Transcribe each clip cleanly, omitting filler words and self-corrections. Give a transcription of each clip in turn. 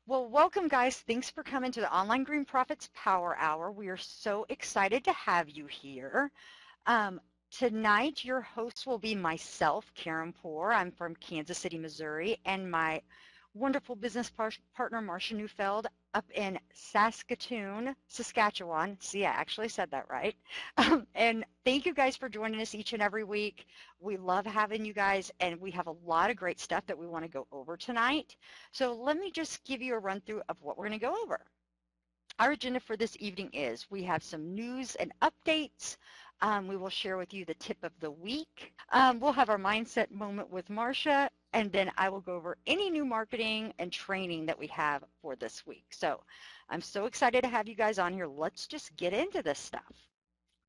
Well, welcome guys. Thanks for coming to the Online Green Profits Power Hour. We are so excited to have you here. Um, Tonight, your host will be myself, Karen Poor. I'm from Kansas City, Missouri, and my wonderful business partner, Marcia Neufeld, up in Saskatoon, Saskatchewan. See, I actually said that right. And thank you guys for joining us each and every week. We love having you guys, and we have a lot of great stuff that we want to go over tonight. So let me just give you a run through of what we're going to go over. Our agenda for this evening is we have some news and updates. We will share with you the tip of the week. We'll have our mindset moment with Marcia, and then I will go over any new marketing and training that we have for this week. So I'm so excited to have you guys on here. Let's just get into this stuff.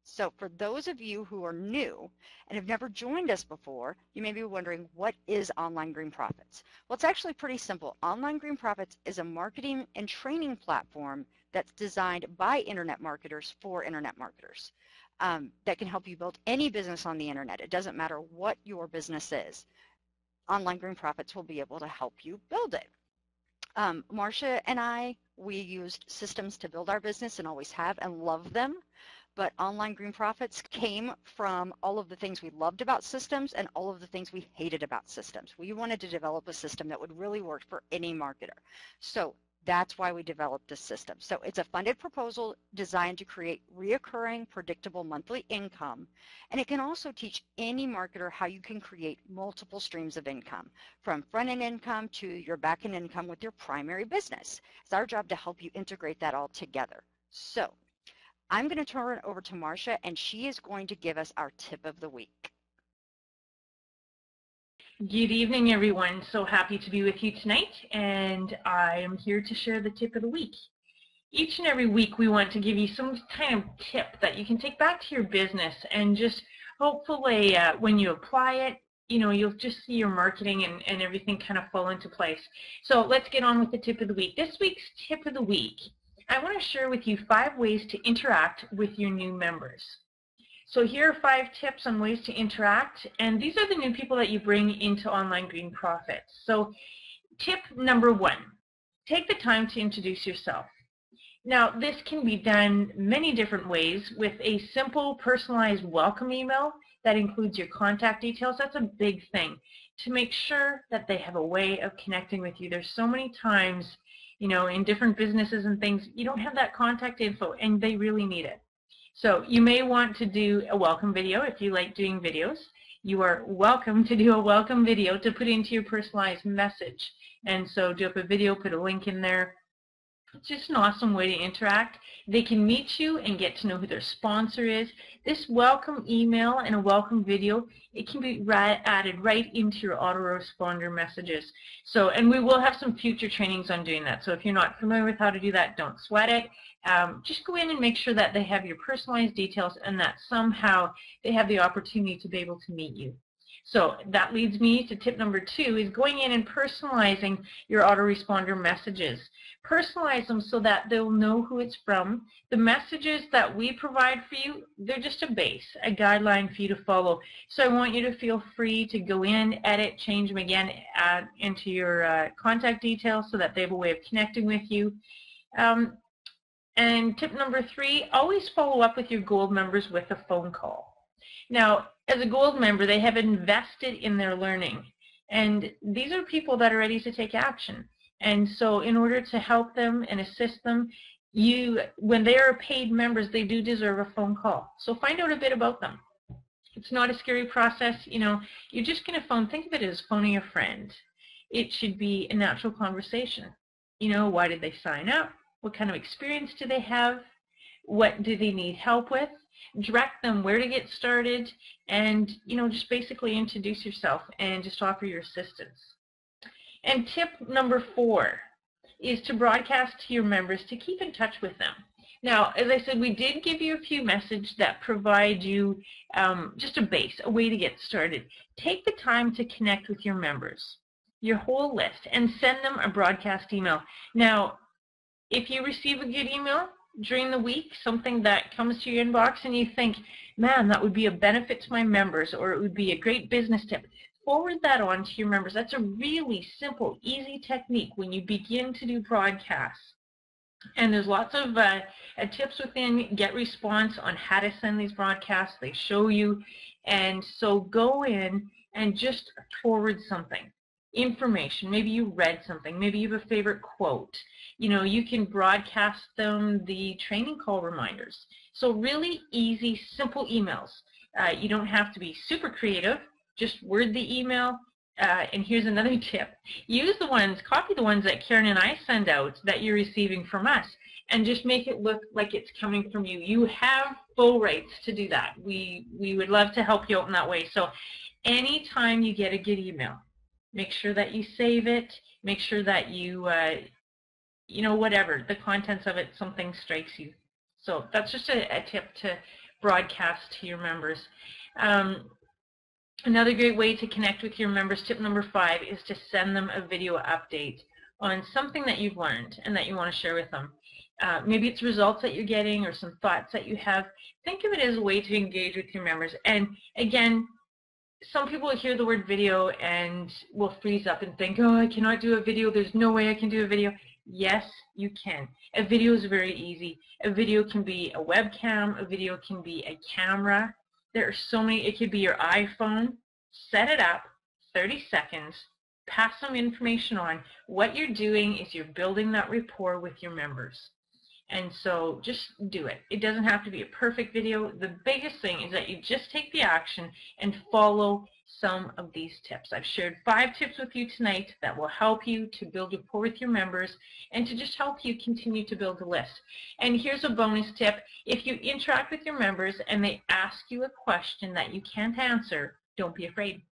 So for those of you who are new and have never joined us before, you may be wondering, what is Online Green Profits? Well, it's actually pretty simple. Online Green Profits is a marketing and training platform that's designed by internet marketers for internet marketers that can help you build any business on the internet. It doesn't matter what your business is. Online Green Profits will be able to help you build it. Marcia and I, we used systems to build our business and always have and love them. But Online Green Profits came from all of the things we loved about systems and all of the things we hated about systems. We wanted to develop a system that would really work for any marketer. So that's why we developed this system. So it's a funded proposal designed to create reoccurring, predictable monthly income. And it can also teach any marketer how you can create multiple streams of income, from front-end income to your back-end income with your primary business. It's our job to help you integrate that all together. So I'm going to turn it over to Marcia, and she is going to give us our tip of the week. Good evening, everyone. So happy to be with you tonight, and I am here to share the tip of the week. Each and every week, we want to give you some kind of tip that you can take back to your business, and just hopefully when you apply it, you'll just see your marketing and everything kind of fall into place. So let's get on with the tip of the week. This week's tip of the week, I want to share with you 5 ways to interact with your new members. So here are 5 tips on ways to interact, and these are the new people that you bring into Online Green Profits. So tip number 1, take the time to introduce yourself. Now, this can be done many different ways with a simple personalized welcome email that includes your contact details. That's a big thing, to make sure that they have a way of connecting with you. There's so many times, in different businesses and things, you don't have that contact info, and they really need it. So you may want to do a welcome video if you like doing videos. You are welcome to do a welcome video to put into your personalized message. And so do up a video, put a link in there. It's just an awesome way to interact. They can meet you and get to know who their sponsor is. This welcome email and a welcome video, it can be added right into your autoresponder messages. So, and we will have some future trainings on doing that. So if you're not familiar with how to do that, don't sweat it. Just go in and make sure that they have your personalized details and that somehow they have the opportunity to be able to meet you. So that leads me to tip number 2, is going in and personalizing your autoresponder messages. Personalize them so that they'll know who it's from. The messages that we provide for you, they're just a base, a guideline for you to follow. So I want you to feel free to go in, edit, change them again, add into your contact details so that they have a way of connecting with you. And tip number 3, always follow up with your gold members with a phone call. Now, as a gold member, they have invested in their learning, and these are people that are ready to take action. And so in order to help them and assist them, when they are paid members, they do deserve a phone call. So find out a bit about them. It's not a scary process. You're just going to think of it as phoning a friend. It should be a natural conversation. Why did they sign up? What kind of experience do they have? What do they need help with? Direct them where to get started, and just basically introduce yourself and just offer your assistance. And tip number 4 is to broadcast to your members to keep in touch with them. Now, as I said, we did give you a few messages that provide you just a base, a way to get started. Take the time to connect with your members, your whole list, and send them a broadcast email. Now, if you receive a good email during the week, something that comes to your inbox and you think, man, that would be a benefit to my members, or it would be a great business tip, forward that on to your members. That's a really simple, easy technique when you begin to do broadcasts. And there's lots of tips within GetResponse on how to send these broadcasts. They show you. And so go in and just forward something. Information. Maybe you read something. Maybe you have a favorite quote. You know, you can broadcast them the training call reminders. So really easy, simple emails. You don't have to be super creative. Just word the email. And here's another tip. Use the ones, copy the ones that Karen and I send out that you're receiving from us, and just make it look like it's coming from you. You have full rights to do that. We would love to help you out in that way. So anytime you get a good email, make sure that you save it. Make sure that you, you know, whatever, the contents of it, something strikes you. So that's just a tip to broadcast to your members. Another great way to connect with your members, tip number 5, is to send them a video update on something that you've learned and that you want to share with them. Maybe it's results that you're getting or some thoughts that you have. Think of it as a way to engage with your members. And again, some people hear the word video and will freeze up and think, oh, I cannot do a video. There's no way I can do a video. Yes, you can. A video is very easy. A video can be a webcam. A video can be a camera. There are so many. It could be your iPhone. Set it up, 30 seconds, pass some information on. What you're doing is you're building that rapport with your members. And so just do it. It doesn't have to be a perfect video. The biggest thing is that you just take the action and follow some of these tips. I've shared 5 tips with you tonight that will help you to build rapport with your members and to just help you continue to build a list. And here's a bonus tip. If you interact with your members and they ask you a question that you can't answer, don't be afraid.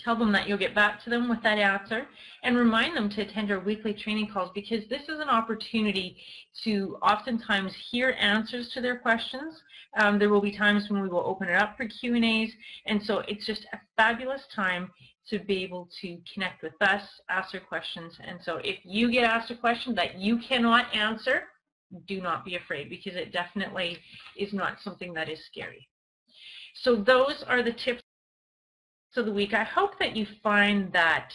Tell them that you'll get back to them with that answer, and remind them to attend our weekly training calls, because this is an opportunity to oftentimes hear answers to their questions. There will be times when we will open it up for Q&As, and so it's just a fabulous time to be able to connect with us, ask their questions. And so if you get asked a question that you cannot answer, do not be afraid, because it definitely is not something that is scary. So those are the tips of the week. I hope that you find that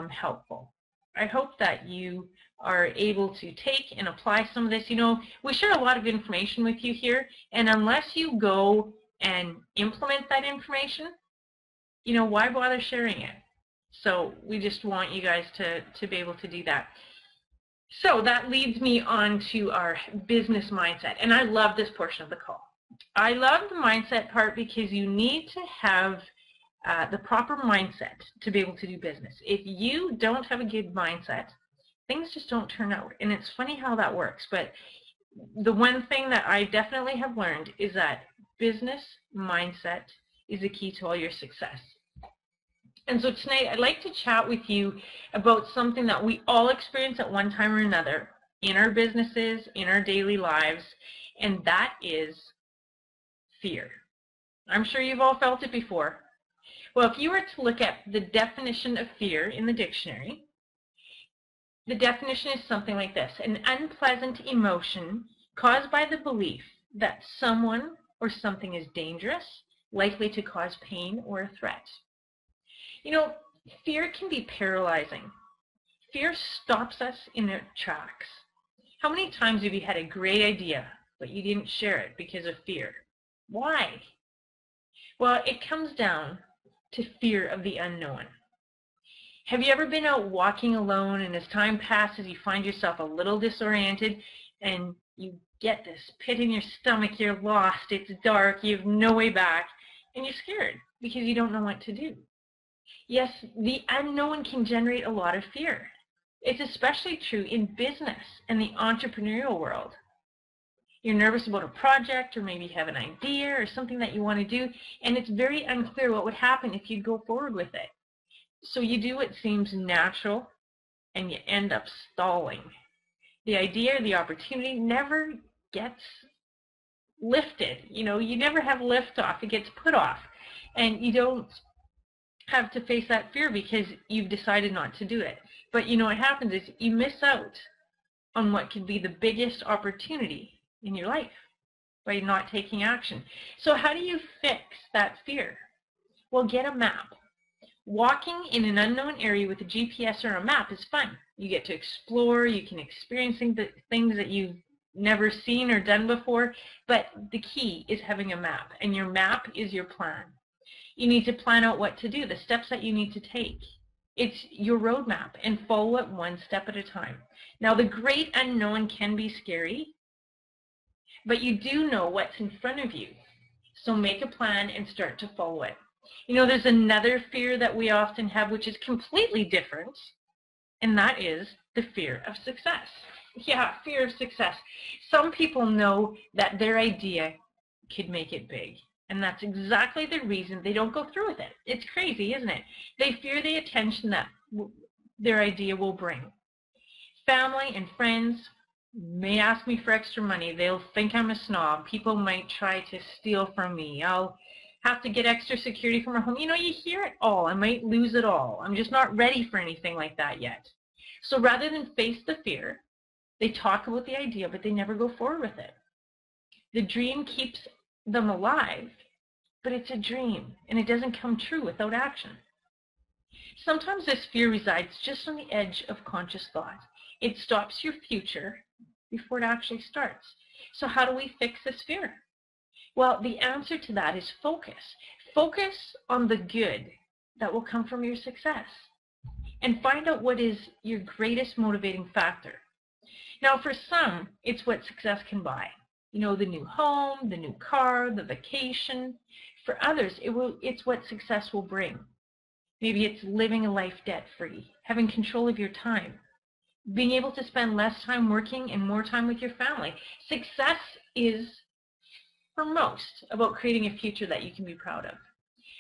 helpful. I hope that you are able to take and apply some of this. You know, we share a lot of information with you here, and unless you go and implement that information, you know, why bother sharing it? So we just want you guys to be able to do that. So that leads me on to our business mindset, and I love this portion of the call. I love the mindset part because you need to have the proper mindset to be able to do business. If you don't have a good mindset, things just don't turn out. And it's funny how that works, but the one thing that I definitely have learned is that business mindset is the key to all your success. And so tonight I'd like to chat with you about something that we all experience at one time or another in our businesses, in our daily lives, and that is fear. I'm sure you've all felt it before. Well, if you were to look at the definition of fear in the dictionary, the definition is something like this: an unpleasant emotion caused by the belief that someone or something is dangerous, likely to cause pain or a threat. You know, fear can be paralyzing. Fear stops us in our tracks. How many times have you had a great idea, but you didn't share it because of fear? Why? Well, it comes down to fear of the unknown. Have you ever been out walking alone, and as time passes you find yourself a little disoriented and you get this pit in your stomach, you're lost, it's dark, you have no way back, and you're scared because you don't know what to do? Yes, the unknown can generate a lot of fear. It's especially true in business and the entrepreneurial world. You're nervous about a project, or maybe you have an idea or something that you want to do, and it's very unclear what would happen if you'd go forward with it. So you do what seems natural, and you end up stalling. The idea or the opportunity never gets lifted. You know, you never have liftoff. It gets put off, and you don't have to face that fear because you've decided not to do it. But you know what happens is you miss out on what could be the biggest opportunity in your life by not taking action. So how do you fix that fear? Well, get a map. Walking in an unknown area with a GPS or a map is fun. You get to explore, you can experience things that you've never seen or done before, but the key is having a map, and your map is your plan. You need to plan out what to do, the steps that you need to take. It's your roadmap, and follow it one step at a time. Now, the great unknown can be scary, but you do know what's in front of you. So make a plan and start to follow it. You know, there's another fear that we often have, which is completely different, and that is the fear of success. Yeah, fear of success. Some people know that their idea could make it big, and that's exactly the reason they don't go through with it. It's crazy, isn't it? They fear the attention that their idea will bring. Family and friends may ask me for extra money. They'll think I'm a snob. People might try to steal from me. I'll have to get extra security from my home. You know, you hear it all. I might lose it all. I'm just not ready for anything like that yet. So rather than face the fear, they talk about the idea, but they never go forward with it. The dream keeps them alive, but it's a dream, and it doesn't come true without action. Sometimes this fear resides just on the edge of conscious thought. It stops your future before it actually starts. So how do we fix this fear? Well, the answer to that is focus. Focus on the good that will come from your success, and find out what is your greatest motivating factor. Now, for some, it's what success can buy. You know, the new home, the new car, the vacation. For others, it's what success will bring. Maybe it's living a life debt-free, having control of your time, being able to spend less time working and more time with your family. Success is, for most, about creating a future that you can be proud of.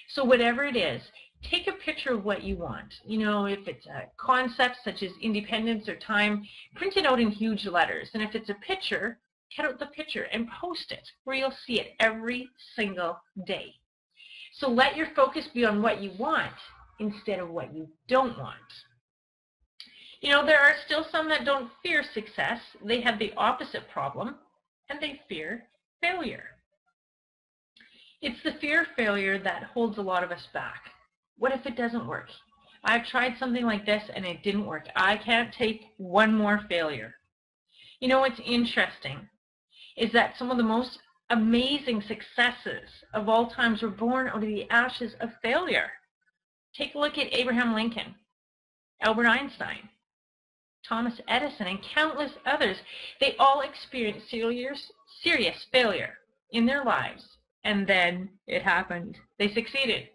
So whatever it is, take a picture of what you want. You know, if it's a concept such as independence or time, print it out in huge letters. And if it's a picture, cut out the picture and post it where you'll see it every single day. So let your focus be on what you want instead of what you don't want. You know, there are still some that don't fear success. They have the opposite problem, and they fear failure. It's the fear of failure that holds a lot of us back. What if it doesn't work? I've tried something like this and it didn't work. I can't take one more failure. You know what's interesting is that some of the most amazing successes of all times were born out of the ashes of failure. Take a look at Abraham Lincoln, Albert Einstein, Thomas Edison, and countless others. They all experienced serious failure in their lives, and then it happened. They succeeded.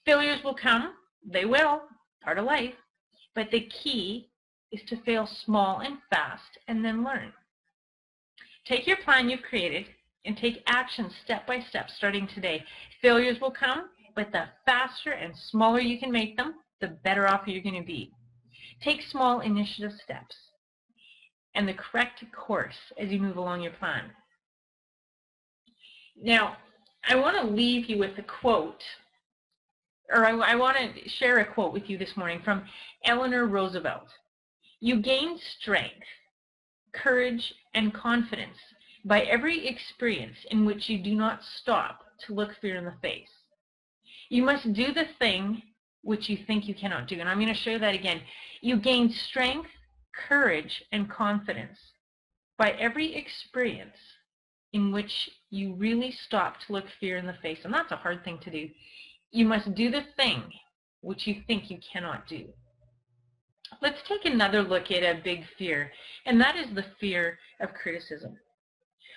Failures will come. They will. Part of life. But the key is to fail small and fast and then learn. Take your plan you've created and take action step by step starting today. Failures will come, but the faster and smaller you can make them, the better off you're going to be. Take small initiative steps and the correct course as you move along your plan. Now, I want to leave you with a quote, or I want to share a quote with you this morning from Eleanor Roosevelt. You gain strength, courage, and confidence by every experience in which you do not stop to look fear in the face. You must do the thing which you think you cannot do. And I'm going to show that again. You gain strength, courage, and confidence by every experience in which you really stop to look fear in the face. And that's a hard thing to do. You must do the thing which you think you cannot do. Let's take another look at a big fear, and that is the fear of criticism.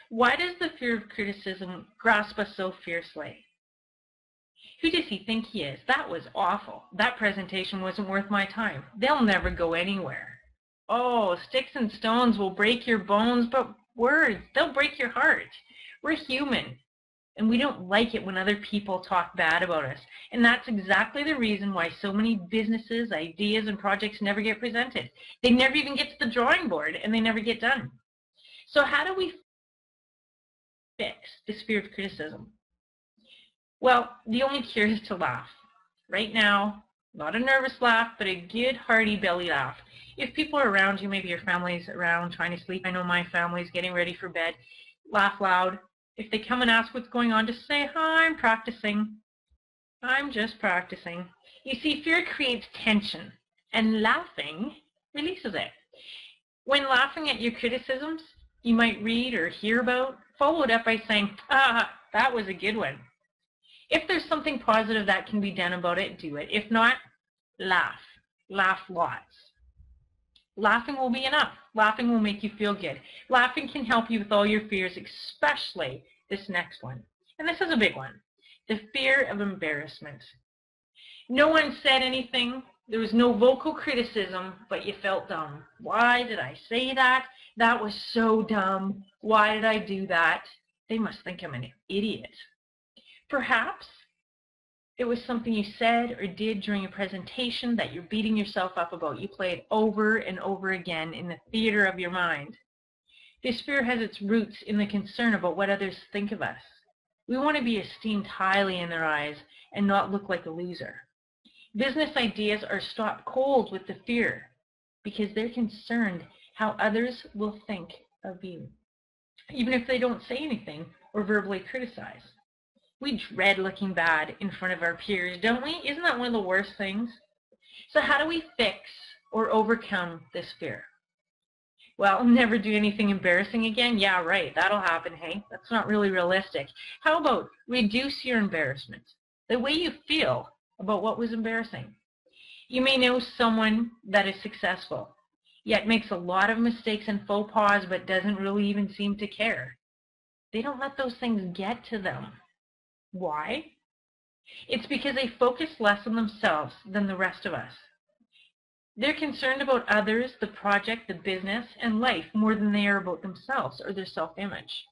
Why does the fear of criticism grasp us so fiercely? Who does he think he is? That was awful. That presentation wasn't worth my time. They'll never go anywhere. Oh, sticks and stones will break your bones, but words, they'll break your heart. We're human, and we don't like it when other people talk bad about us. And that's exactly the reason why so many businesses, ideas, and projects never get presented. They never even get to the drawing board, and they never get done. So how do we fix this fear of criticism? Well, the only cure is to laugh. Right now, not a nervous laugh, but a good, hearty belly laugh. If people are around you, maybe your family's around trying to sleep. I know my family's getting ready for bed. Laugh loud. If they come and ask what's going on, just say, "Hi, I'm practicing. I'm just practicing." You see, fear creates tension, and laughing releases it. When laughing at your criticisms you might read or hear about, follow it up by saying, that was a good one. If there's something positive that can be done about it, do it. If not, laugh. Laugh lots. Laughing will be enough. Laughing will make you feel good. Laughing can help you with all your fears, especially this next one. And this is a big one. The fear of embarrassment. No one said anything. There was no vocal criticism, but you felt dumb. Why did I say that? That was so dumb. Why did I do that? They must think I'm an idiot. Perhaps it was something you said or did during a presentation that you're beating yourself up about. You play it over and over again in the theater of your mind. This fear has its roots in the concern about what others think of us. We want to be esteemed highly in their eyes and not look like a loser. Business ideas are stopped cold with the fear because they're concerned how others will think of you, even if they don't say anything or verbally criticize. We dread looking bad in front of our peers, don't we? Isn't that one of the worst things? So how do we fix or overcome this fear? Well, never do anything embarrassing again? Yeah, right, that'll happen, hey? That's not really realistic. How about reduce your embarrassment? The way you feel about what was embarrassing. You may know someone that is successful, yet makes a lot of mistakes and faux pas, but doesn't really even seem to care. They don't let those things get to them. Why? It's because they focus less on themselves than the rest of us. They're concerned about others, the project, the business, and life more than they are about themselves or their self-image.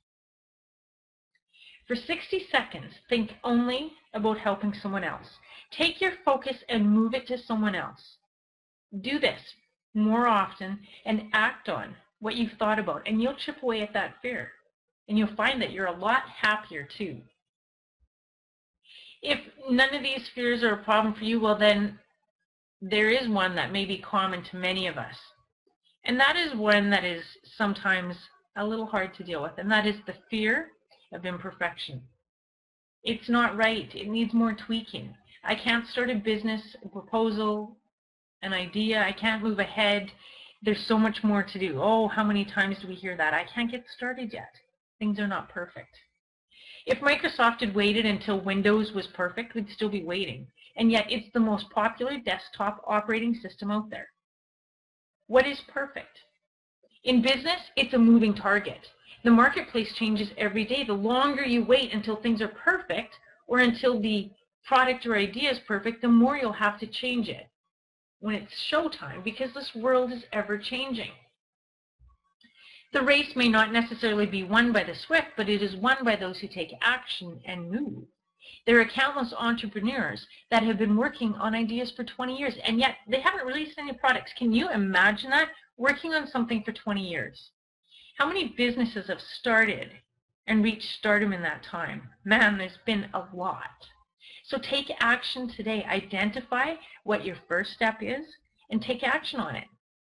For 60 seconds, think only about helping someone else. Take your focus and move it to someone else. Do this more often and act on what you've thought about, and you'll chip away at that fear. And you'll find that you're a lot happier too. If none of these fears are a problem for you, well then there is one that may be common to many of us. And that is one that is sometimes a little hard to deal with, and that is the fear of imperfection. It's not right. It needs more tweaking. I can't start a business, a proposal, an idea. I can't move ahead. There's so much more to do. Oh, how many times do we hear that? I can't get started yet. Things are not perfect. If Microsoft had waited until Windows was perfect, we'd still be waiting. And yet it's the most popular desktop operating system out there. What is perfect? In business, it's a moving target. The marketplace changes every day. The longer you wait until things are perfect or until the product or idea is perfect, the more you'll have to change it when it's showtime, because this world is ever changing. The race may not necessarily be won by the swift, but it is won by those who take action and move. There are countless entrepreneurs that have been working on ideas for 20 years, and yet they haven't released any products. Can you imagine that? Working on something for 20 years. How many businesses have started and reached stardom in that time? Man, there's been a lot. So take action today. Identify what your first step is and take action on it.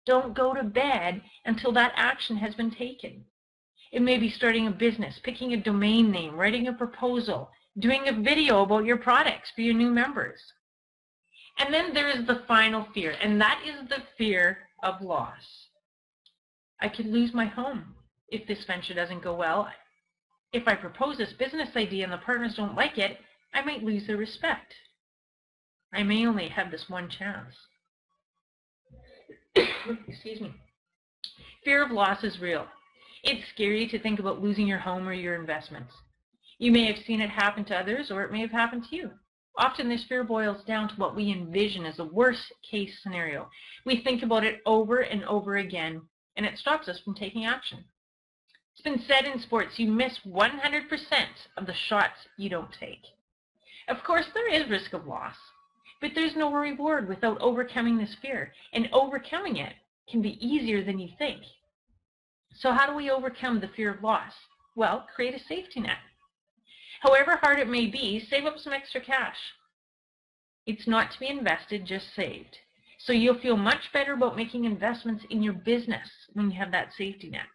Don't go to bed until that action has been taken. It may be starting a business, picking a domain name, writing a proposal, doing a video about your products for your new members. And then there is the final fear, and that is the fear of loss. I could lose my home if this venture doesn't go well. If I propose this business idea and the partners don't like it, I might lose their respect. I may only have this one chance. Excuse me. Fear of loss is real. It's scary to think about losing your home or your investments. You may have seen it happen to others, or it may have happened to you. Often this fear boils down to what we envision as a worst case scenario. We think about it over and over again, and it stops us from taking action. It's been said in sports, you miss 100% of the shots you don't take. Of course, there is risk of loss, but there's no reward without overcoming this fear, and overcoming it can be easier than you think. So how do we overcome the fear of loss? Well, create a safety net. However hard it may be, save up some extra cash. It's not to be invested, just saved. So you'll feel much better about making investments in your business when you have that safety net.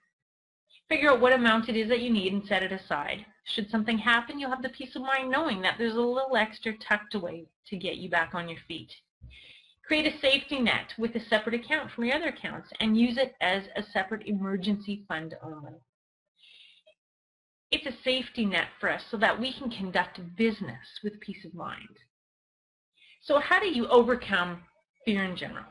Figure out what amount it is that you need and set it aside. Should something happen, you'll have the peace of mind knowing that there's a little extra tucked away to get you back on your feet. Create a safety net with a separate account from your other accounts and use it as a separate emergency fund only. It's a safety net for us so that we can conduct business with peace of mind. So how do you overcome fear in general?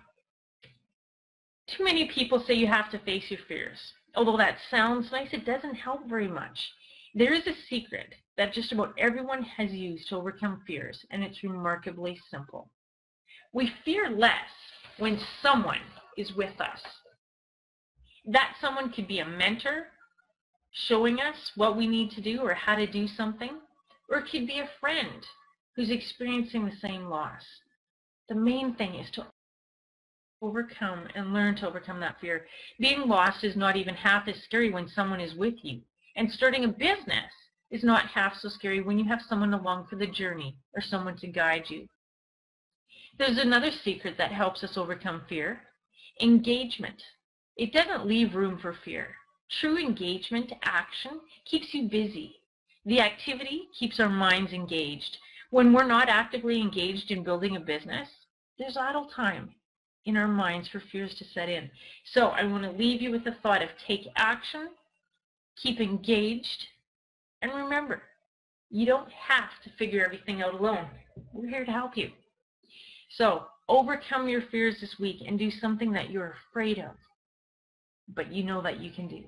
Too many people say you have to face your fears. Although that sounds nice, it doesn't help very much. There is a secret that just about everyone has used to overcome fears, and it's remarkably simple. We fear less when someone is with us. That someone could be a mentor showing us what we need to do or how to do something, or it could be a friend who's experiencing the same loss. The main thing is to overcome and learn to overcome that fear. Being lost is not even half as scary when someone is with you. And starting a business is not half so scary when you have someone along for the journey or someone to guide you. There's another secret that helps us overcome fear: engagement. It doesn't leave room for fear. True engagement, action, keeps you busy. The activity keeps our minds engaged. When we're not actively engaged in building a business, there's idle time in our minds for fears to set in. So I want to leave you with the thought of take action, keep engaged, and remember, you don't have to figure everything out alone. We're here to help you. So overcome your fears this week and do something that you're afraid of, but you know that you can do.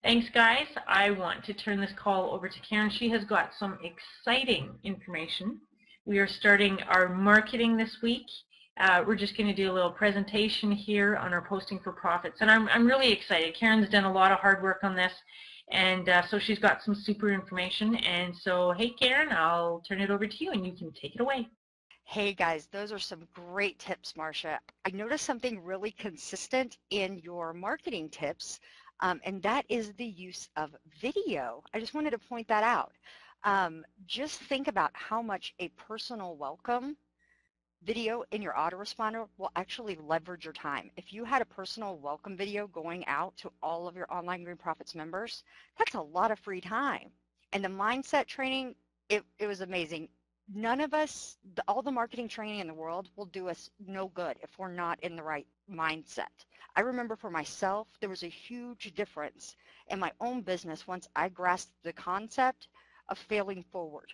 Thanks, guys. I want to turn this call over to Karen. She has got some exciting information. We are starting our marketing this week. We're just going to do a little presentation here on our Posting for Profits, and I'm really excited. Karen's done a lot of hard work on this, and so she's got some super information. And so, hey, Karen, I'll turn it over to you, and you can take it away. Hey guys, those are some great tips, Marcia. I noticed something really consistent in your marketing tips, and that is the use of video. I just wanted to point that out. Just think about how much a personal welcome video in your autoresponder will actually leverage your time. If you had a personal welcome video going out to all of your Online Green Profits members, that's a lot of free time. And the mindset training, it was amazing. None of us, all the marketing training in the world will do us no good if we're not in the right mindset. I remember for myself, there was a huge difference in my own business once I grasped the concept of failing forward.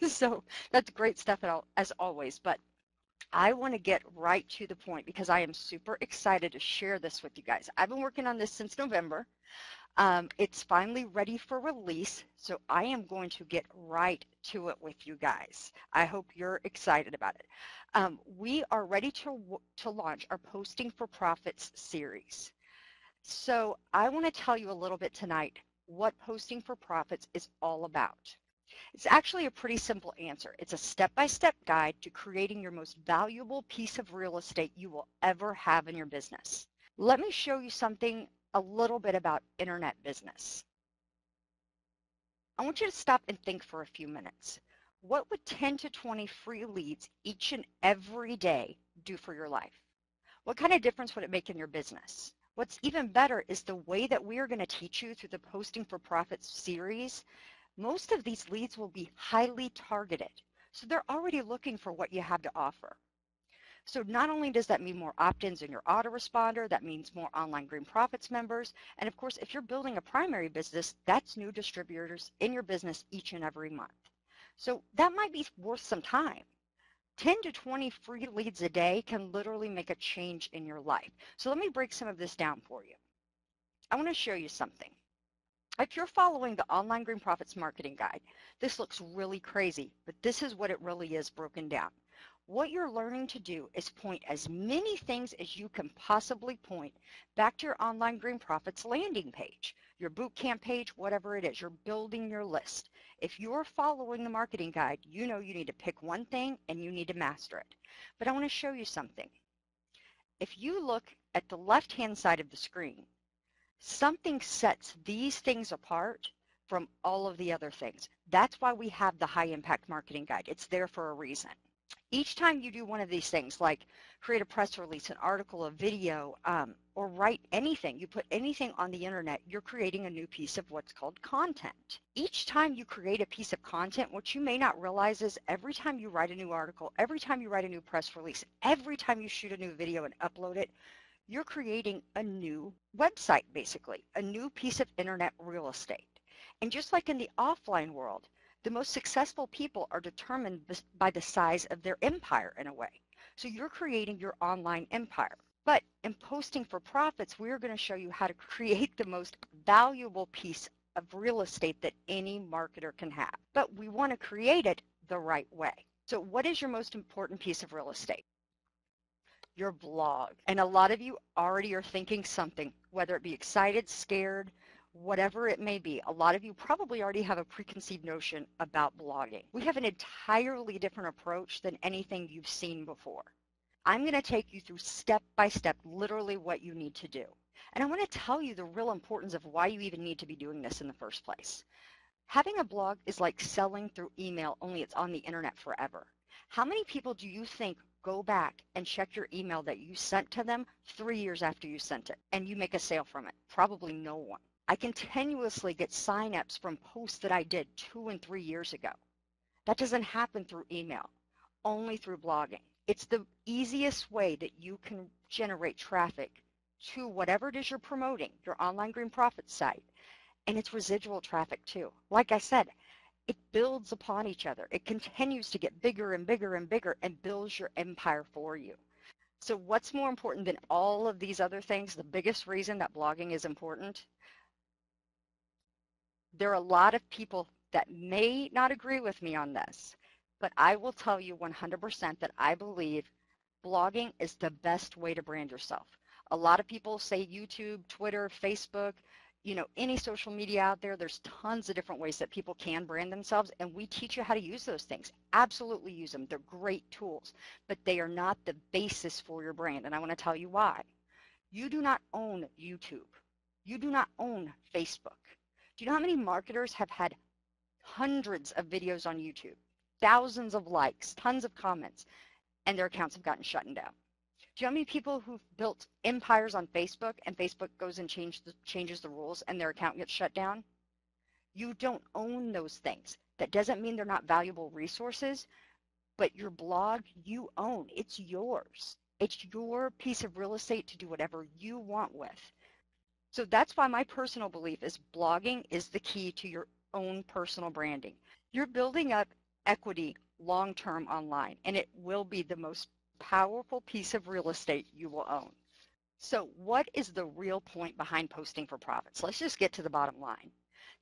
So that's great stuff as always, but I want to get right to the point because I am super excited to share this with you guys. I've been working on this since November. It's finally ready for release, so I am going to get right to it with you guys. I hope you're excited about it. We are ready to launch our Posting for Profits series. So I want to tell you a little bit tonight what Posting for Profits is all about. It's actually a pretty simple answer. It's a step-by-step guide to creating your most valuable piece of real estate you will ever have in your business. Let me show you something a little bit about internet business. I want you to stop and think for a few minutes. What would 10 to 20 free leads each and every day do for your life? What kind of difference would it make in your business? What's even better is the way that we are going to teach you through the Posting for Profits series. Most of these leads will be highly targeted, so they're already looking for what you have to offer. So not only does that mean more opt-ins in your autoresponder, that means more Online Green Profits members, and of course, if you're building a primary business, that's new distributors in your business each and every month. So that might be worth some time. 10 to 20 free leads a day can literally make a change in your life. So let me break some of this down for you. I want to show you something. If you're following the Online Green Profits Marketing Guide, this looks really crazy, but this is what it really is broken down. What you're learning to do is point as many things as you can possibly point back to your Online Green Profits landing page, your bootcamp page, whatever it is. You're building your list. If you're following the marketing guide, you know you need to pick one thing and you need to master it. But I want to show you something. If you look at the left-hand side of the screen, something sets these things apart from all of the other things. That's why we have the High Impact Marketing Guide. It's there for a reason. Each time you do one of these things, like create a press release, an article, a video, or write anything, you put anything on the internet, you're creating a new piece of what's called content. Each time you create a piece of content, what you may not realize is every time you write a new article, every time you write a new press release, every time you shoot a new video and upload it, you're creating a new website, basically, a new piece of internet real estate. And just like in the offline world, the most successful people are determined by the size of their empire in a way. So you're creating your online empire. But in posting for profits, we're going to show you how to create the most valuable piece of real estate that any marketer can have. But we want to create it the right way. So what is your most important piece of real estate? Your blog. And a lot of you already are thinking something, whether it be excited, scared, whatever it may be. A lot of you probably already have a preconceived notion about blogging. We have an entirely different approach than anything you've seen before. I'm going to take you through step by step, literally what you need to do. And I want to tell you the real importance of why you even need to be doing this in the first place. Having a blog is like selling through email, only it's on the internet forever. How many people do you think go back and check your email that you sent to them 3 years after you sent it and you make a sale from it? Probably no one. I continuously get signups from posts that I did 2 and 3 years ago. That doesn't happen through email, only through blogging. It's the easiest way that you can generate traffic to whatever it is you're promoting, your online green profit site. And it's residual traffic too. Like I said, it builds upon each other. It continues to get bigger and bigger and bigger and builds your empire for you. So what's more important than all of these other things? The biggest reason that blogging is important, there are a lot of people that may not agree with me on this, but I will tell you 100% that I believe blogging is the best way to brand yourself. A lot of people say YouTube, Twitter, Facebook, any social media out there, there's tons of different ways that people can brand themselves, and we teach you how to use those things. Absolutely use them. They're great tools, but they are not the basis for your brand, and I want to tell you why. You do not own YouTube. You do not own Facebook. Do you know how many marketers have had hundreds of videos on YouTube, thousands of likes, tons of comments, and their accounts have gotten shut down? Do you know how many people who've built empires on Facebook and Facebook goes and changes the rules and their account gets shut down? You don't own those things. That doesn't mean they're not valuable resources, but your blog you own. It's yours. It's your piece of real estate to do whatever you want with. So that's why my personal belief is blogging is the key to your own personal branding. You're building up equity long-term online, and it will be the most powerful piece of real estate you will own. So what is the real point behind posting for profits? Let's just get to the bottom line.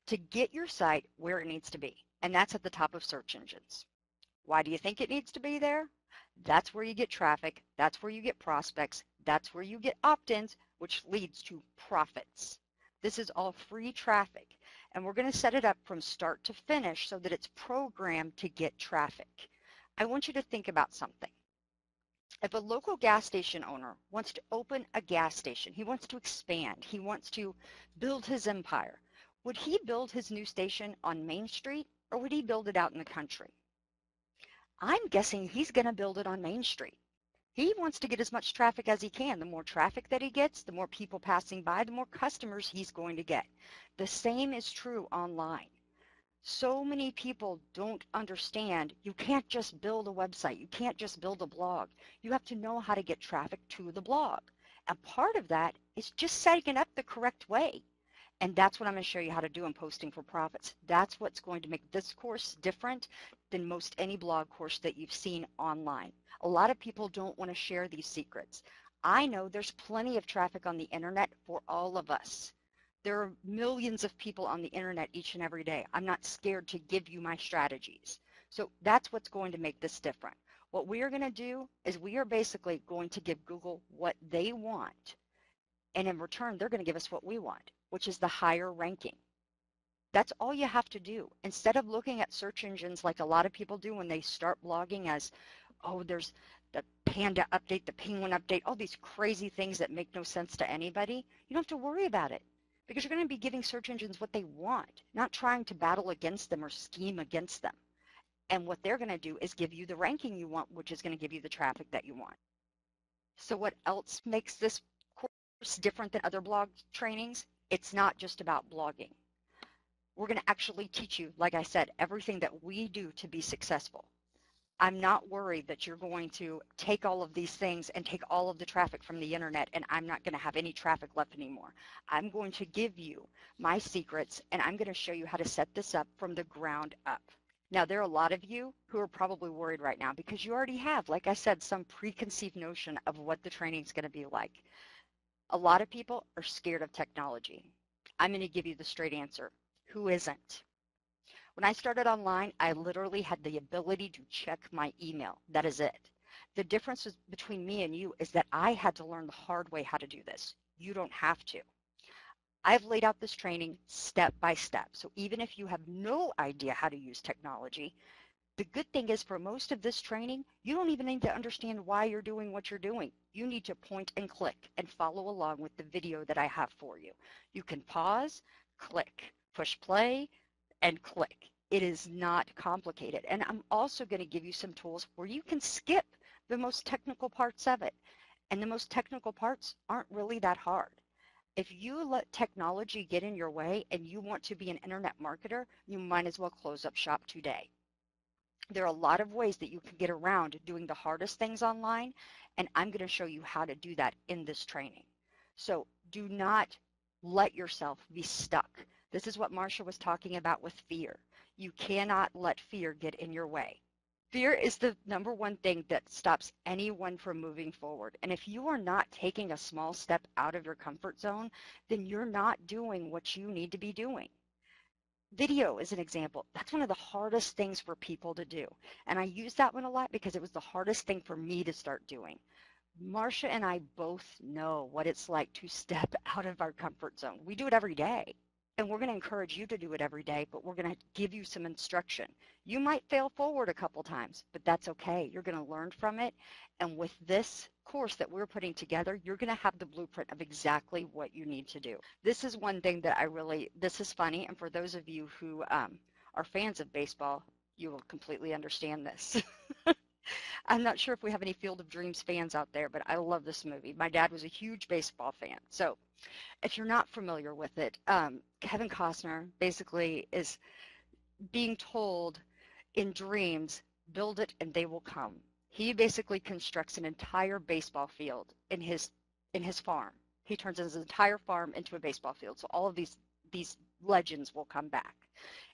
To get your site where it needs to be, and that's at the top of search engines. Why do you think it needs to be there? That's where you get traffic. That's where you get prospects. That's where you get opt-ins, which leads to profits. This is all free traffic, and we're going to set it up from start to finish so that it's programmed to get traffic. I want you to think about something. If a local gas station owner wants to open a gas station, he wants to expand, he wants to build his empire, would he build his new station on Main Street or would he build it out in the country? I'm guessing he's going to build it on Main Street. He wants to get as much traffic as he can. The more traffic that he gets, the more people passing by, the more customers he's going to get. The same is true online. So many people don't understand you can't just build a website. You can't just build a blog. You have to know how to get traffic to the blog. And part of that is just setting it up the correct way. And that's what I'm going to show you how to do in Posting for Profits. That's what's going to make this course different than most any blog course that you've seen online. A lot of people don't want to share these secrets. I know there's plenty of traffic on the internet for all of us. There are millions of people on the internet each and every day. I'm not scared to give you my strategies. So that's what's going to make this different. What we are going to do is we are basically going to give Google what they want. And in return, they're going to give us what we want, which is the higher ranking. That's all you have to do. Instead of looking at search engines like a lot of people do when they start blogging as, oh, there's the panda update, the penguin update, all these crazy things that make no sense to anybody, you don't have to worry about it because you're going to be giving search engines what they want, not trying to battle against them or scheme against them. And what they're going to do is give you the ranking you want, which is going to give you the traffic that you want. So what else makes this course different than other blog trainings? It's not just about blogging. We're going to actually teach you, like I said, everything that we do to be successful. I'm not worried that you're going to take all of these things and take all of the traffic from the internet and I'm not going to have any traffic left anymore. I'm going to give you my secrets and I'm going to show you how to set this up from the ground up. Now, there are a lot of you who are probably worried right now because you already have, like I said, some preconceived notion of what the training is going to be like. A lot of people are scared of technology. I'm going to give you the straight answer. Who isn't? When I started online, I literally had the ability to check my email. That is it. The difference between me and you is that I had to learn the hard way how to do this. You don't have to. I've laid out this training step by step. So even if you have no idea how to use technology, the good thing is for most of this training, you don't even need to understand why you're doing what you're doing. You need to point and click and follow along with the video that I have for you. You can pause, click, push play, and click. It is not complicated. And I'm also going to give you some tools where you can skip the most technical parts of it. And the most technical parts aren't really that hard. If you let technology get in your way and you want to be an internet marketer, you might as well close up shop today. There are a lot of ways that you can get around doing the hardest things online, and I'm going to show you how to do that in this training. So do not let yourself be stuck. This is what Marsha was talking about with fear. You cannot let fear get in your way. Fear is the number one thing that stops anyone from moving forward. And if you are not taking a small step out of your comfort zone, then you're not doing what you need to be doing. Video is an example. That's one of the hardest things for people to do. And I use that one a lot because it was the hardest thing for me to start doing. Marsha and I both know what it's like to step out of our comfort zone. We do it every day. And we're going to encourage you to do it every day, but we're going to give you some instruction. You might fail forward a couple times, but that's okay. You're going to learn from it. And with this course that we're putting together, you're going to have the blueprint of exactly what you need to do. This is one thing that this is funny. And for those of you who are fans of baseball, you will completely understand this. I'm not sure if we have any Field of Dreams fans out there, but I love this movie. My dad was a huge baseball fan. So if you're not familiar with it, Kevin Costner basically is being told in dreams, build it and they will come. He basically constructs an entire baseball field in his farm. He turns his entire farm into a baseball field. So all of these legends will come back.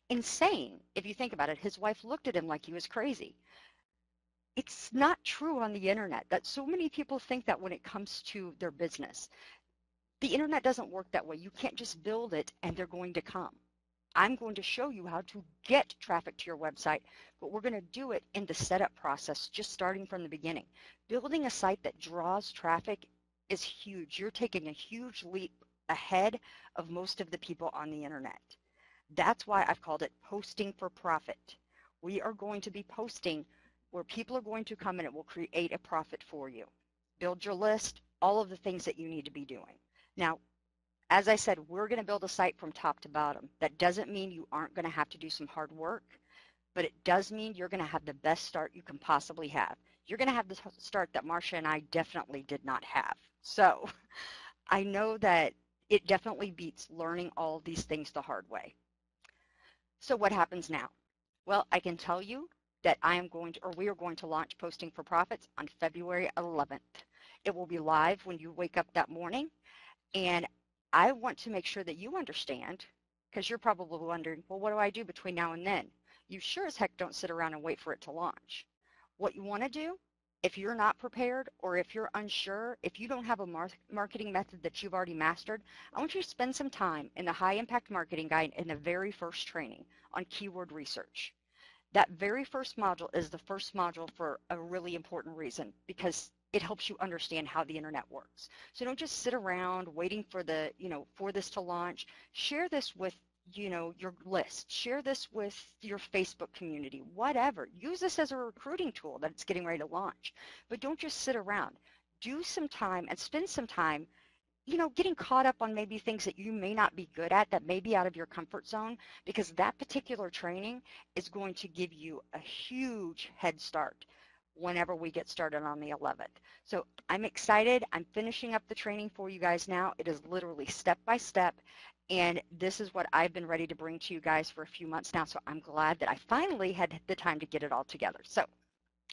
Insane, if you think about it. His wife looked at him like he was crazy. It's not true on the internet. That so many people think that when it comes to their business. The internet doesn't work that way. You can't just build it and they're going to come. I'm going to show you how to get traffic to your website, but we're going to do it in the setup process, just starting from the beginning. Building a site that draws traffic is huge. You're taking a huge leap ahead of most of the people on the internet. That's why I've called it posting for profit. We are going to be posting where people are going to come and it will create a profit for you. Build your list, all of the things that you need to be doing. Now, as I said, we're going to build a site from top to bottom. That doesn't mean you aren't going to have to do some hard work, but it does mean you're going to have the best start you can possibly have. You're going to have the start that Marsha and I definitely did not have. So I know that it definitely beats learning all of these things the hard way. So what happens now? Well, I can tell you that we are going to launch Posting for Profits on February 11th. It will be live when you wake up that morning. And I want to make sure that you understand, because you're probably wondering, well, what do I do between now and then? You sure as heck don't sit around and wait for it to launch. What you want to do, if you're not prepared or if you're unsure, if you don't have a marketing method that you've already mastered, I want you to spend some time in the High Impact Marketing Guide in the very first training on keyword research. That very first module is the first module for a really important reason, because it helps you understand how the internet works. So don't just sit around waiting for for this to launch. Share this with, your list. Share this with your Facebook community, whatever. Use this as a recruiting tool that it's getting ready to launch. But don't just sit around. Do some time and spend some time getting caught up on maybe things that you may not be good at, that may be out of your comfort zone, because that particular training is going to give you a huge head start whenever we get started on the 11th. So I'm excited. I'm finishing up the training for you guys now. It is literally step by step. And this is what I've been ready to bring to you guys for a few months now. So I'm glad that I finally had the time to get it all together. So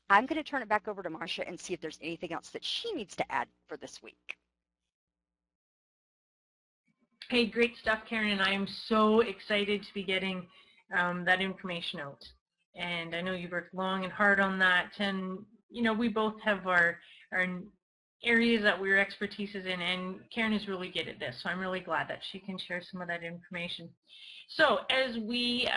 I'm going to turn it back over to Marcia and see if there's anything else that she needs to add for this week. Hey, great stuff, Karen, and I am so excited to be getting that information out. And I know you've worked long and hard on that, and we both have our areas that we're expertises in, and Karen is really good at this, so I'm really glad that she can share some of that information. So as we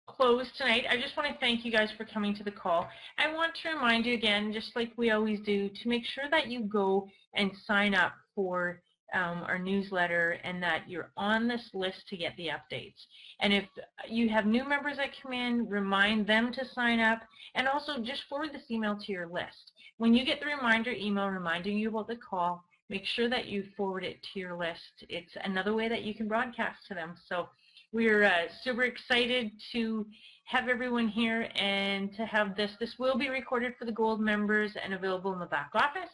close tonight, I just want to thank you guys for coming to the call. I want to remind you again, just like we always do, to make sure that you go and sign up for our newsletter and that you're on this list to get the updates. And if you have new members that come in, remind them to sign up, and also just forward this email to your list. When you get the reminder email reminding you about the call, make sure that you forward it to your list. It's another way that you can broadcast to them. So we're super excited to have everyone here and to have this. This will be recorded for the Gold members and available in the back office.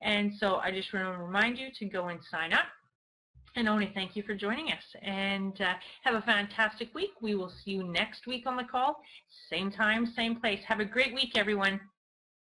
And so I just want to remind you to go and sign up. And I want to thank you for joining us. And have a fantastic week. We will see you next week on the call. Same time, same place. Have a great week, everyone.